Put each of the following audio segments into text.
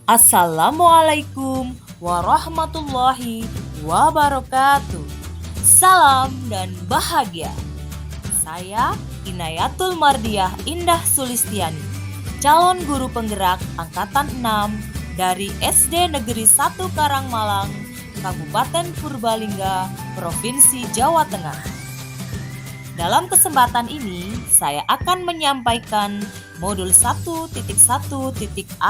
Assalamualaikum warahmatullahi wabarakatuh. Salam dan bahagia. Saya Inayatul Mardiah Indah Sulistiani, calon guru penggerak angkatan 6 dari SD Negeri 1 Karangmalang, Kabupaten Purbalingga, Provinsi Jawa Tengah. Dalam kesempatan ini, saya akan menyampaikan modul 1.1.A.8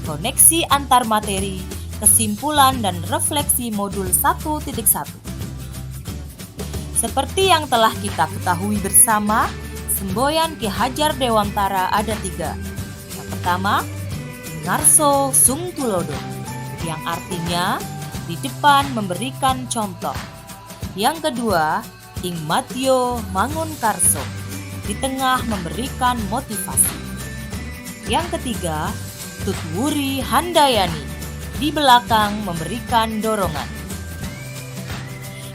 koneksi antar materi, kesimpulan dan refleksi modul 1.1. Seperti yang telah kita ketahui bersama, semboyan Ki Hajar Dewantara ada 3. Yang pertama, Ngarso Sung Tulodo, yang artinya di depan memberikan contoh. Yang kedua, Ing Matio Mangun Karso, di tengah memberikan motivasi. Yang ketiga, Tutwuri Handayani, di belakang memberikan dorongan.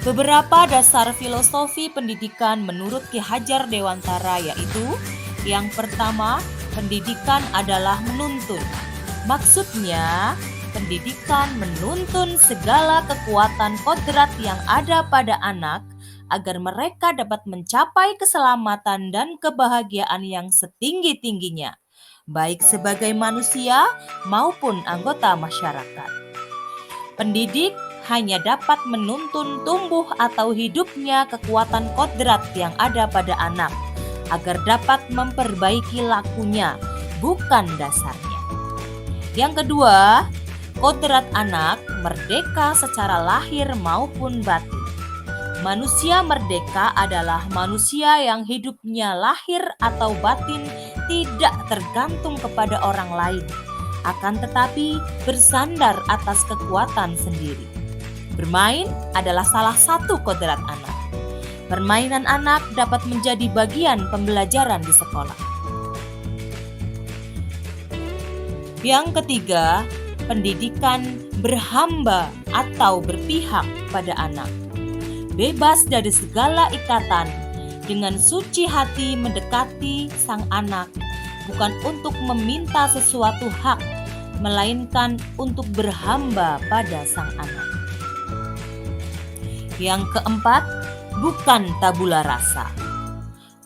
Beberapa dasar filosofi pendidikan menurut Ki Hajar Dewantara yaitu: yang pertama, pendidikan adalah menuntun. Maksudnya, pendidikan menuntun segala kekuatan kodrat yang ada pada anak agar mereka dapat mencapai keselamatan dan kebahagiaan yang setinggi-tingginya, baik sebagai manusia maupun anggota masyarakat. Pendidik hanya dapat menuntun tumbuh atau hidupnya kekuatan kodrat yang ada pada anak, agar dapat memperbaiki lakunya, bukan dasarnya. Yang kedua, kodrat anak merdeka secara lahir maupun batin. Manusia merdeka adalah manusia yang hidupnya lahir atau batin tidak tergantung kepada orang lain, akan tetapi bersandar atas kekuatan sendiri. Bermain adalah salah satu kodrat anak. Permainan anak dapat menjadi bagian pembelajaran di sekolah. Yang ketiga, pendidikan berhamba atau berpihak pada anak. Bebas dari segala ikatan, dengan suci hati mendekati sang anak, bukan untuk meminta sesuatu hak, melainkan untuk berhamba pada sang anak. Yang keempat, bukan tabula rasa.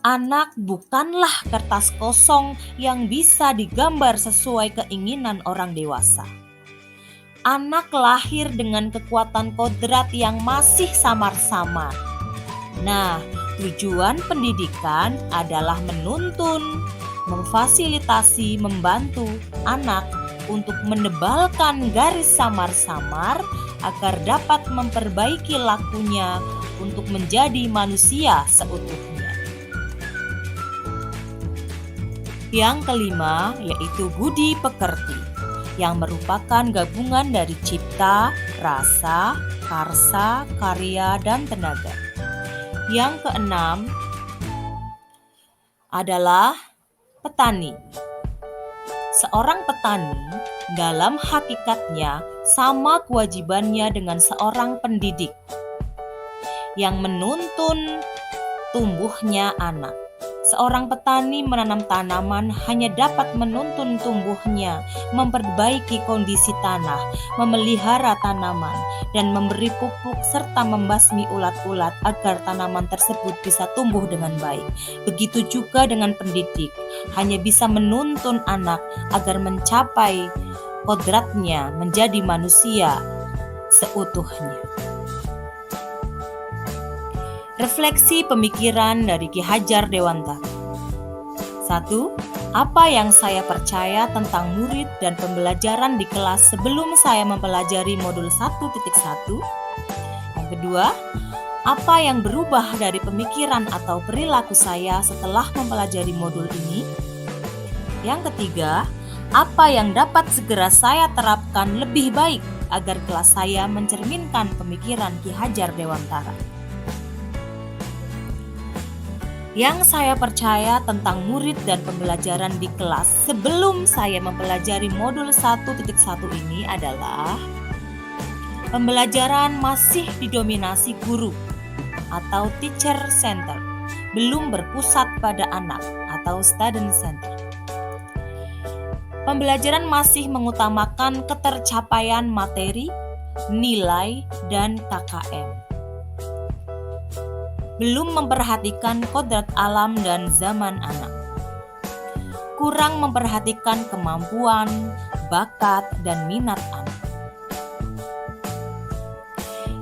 Anak bukanlah kertas kosong yang bisa digambar sesuai keinginan orang dewasa. Anak lahir dengan kekuatan kodrat yang masih samar-samar. Nah, tujuan pendidikan adalah menuntun, memfasilitasi, membantu anak untuk menebalkan garis samar-samar agar dapat memperbaiki lakunya untuk menjadi manusia seutuhnya. Yang kelima, yaitu budi pekerti, yang merupakan gabungan dari cipta, rasa, karsa, karya, dan tenaga. Yang keenam adalah petani. Seorang petani dalam hakikatnya sama kewajibannya dengan seorang pendidik yang menuntun tumbuhnya anak. Seorang petani menanam tanaman hanya dapat menuntun tumbuhnya, memperbaiki kondisi tanah, memelihara tanaman, dan memberi pupuk serta membasmi ulat-ulat agar tanaman tersebut bisa tumbuh dengan baik. Begitu juga dengan pendidik, hanya bisa menuntun anak agar mencapai kodratnya menjadi manusia seutuhnya. Refleksi pemikiran dari Ki Hajar Dewantara. 1. Apa yang saya percaya tentang murid dan pembelajaran di kelas sebelum saya mempelajari modul 1.1? Yang kedua, apa yang berubah dari pemikiran atau perilaku saya setelah mempelajari modul ini? Yang ketiga, apa yang dapat segera saya terapkan lebih baik agar kelas saya mencerminkan pemikiran Ki Hajar Dewantara? Yang saya percaya tentang murid dan pembelajaran di kelas sebelum saya mempelajari modul 1.1 ini adalah: pembelajaran masih didominasi guru atau teacher center, belum berpusat pada anak atau student center. Pembelajaran masih mengutamakan ketercapaian materi, nilai, dan KKM. Belum memperhatikan kodrat alam dan zaman anak. Kurang memperhatikan kemampuan, bakat, dan minat anak.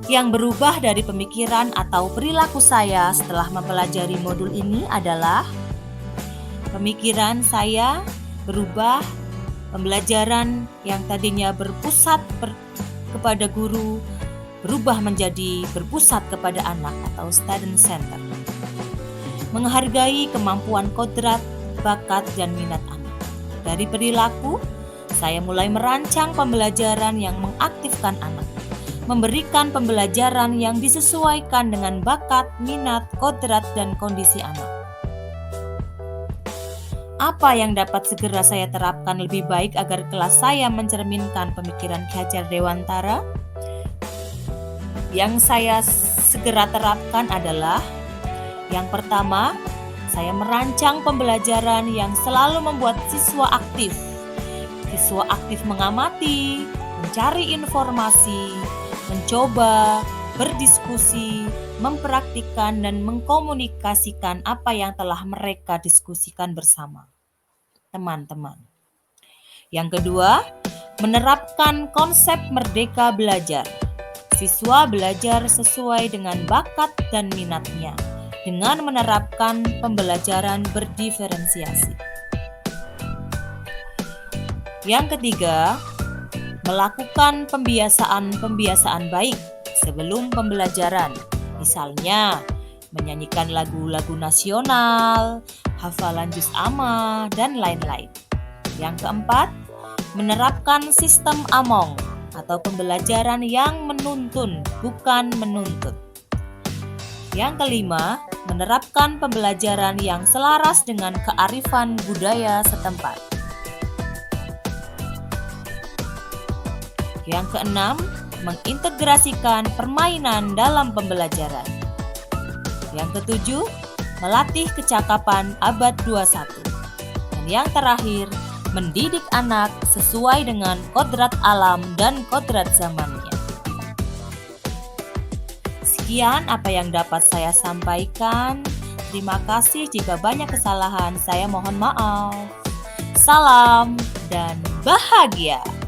Yang berubah dari pemikiran atau perilaku saya setelah mempelajari modul ini adalah pemikiran saya berubah, pembelajaran yang tadinya berpusat kepada guru berubah menjadi berpusat kepada anak atau student center. Menghargai kemampuan kodrat, bakat, dan minat anak. Dari perilaku, saya mulai merancang pembelajaran yang mengaktifkan anak, memberikan pembelajaran yang disesuaikan dengan bakat, minat, kodrat, dan kondisi anak. Apa yang dapat segera saya terapkan lebih baik agar kelas saya mencerminkan pemikiran Ki Hajar Dewantara? Yang saya segera terapkan adalah yang pertama, saya merancang pembelajaran yang selalu membuat siswa aktif. Siswa aktif mengamati, mencari informasi, mencoba, berdiskusi, mempraktikkan, dan mengkomunikasikan apa yang telah mereka diskusikan bersama teman-teman. Yang kedua, menerapkan konsep merdeka belajar. Siswa belajar sesuai dengan bakat dan minatnya dengan menerapkan pembelajaran berdiferensiasi. Yang ketiga, melakukan pembiasaan baik sebelum pembelajaran. Misalnya, menyanyikan lagu-lagu nasional, hafalan juz amma, dan lain-lain. Yang keempat, menerapkan sistem AMONG atau pembelajaran yang menuntun, bukan menuntut. Yang kelima, menerapkan pembelajaran yang selaras dengan kearifan budaya setempat. Yang keenam, mengintegrasikan permainan dalam pembelajaran. Yang ketujuh, melatih kecakapan abad 21. Dan yang terakhir, mendidik anak sesuai dengan kodrat alam dan kodrat zamannya. Sekian apa yang dapat saya sampaikan. Terima kasih jika banyak kesalahan, saya mohon maaf. Salam dan bahagia.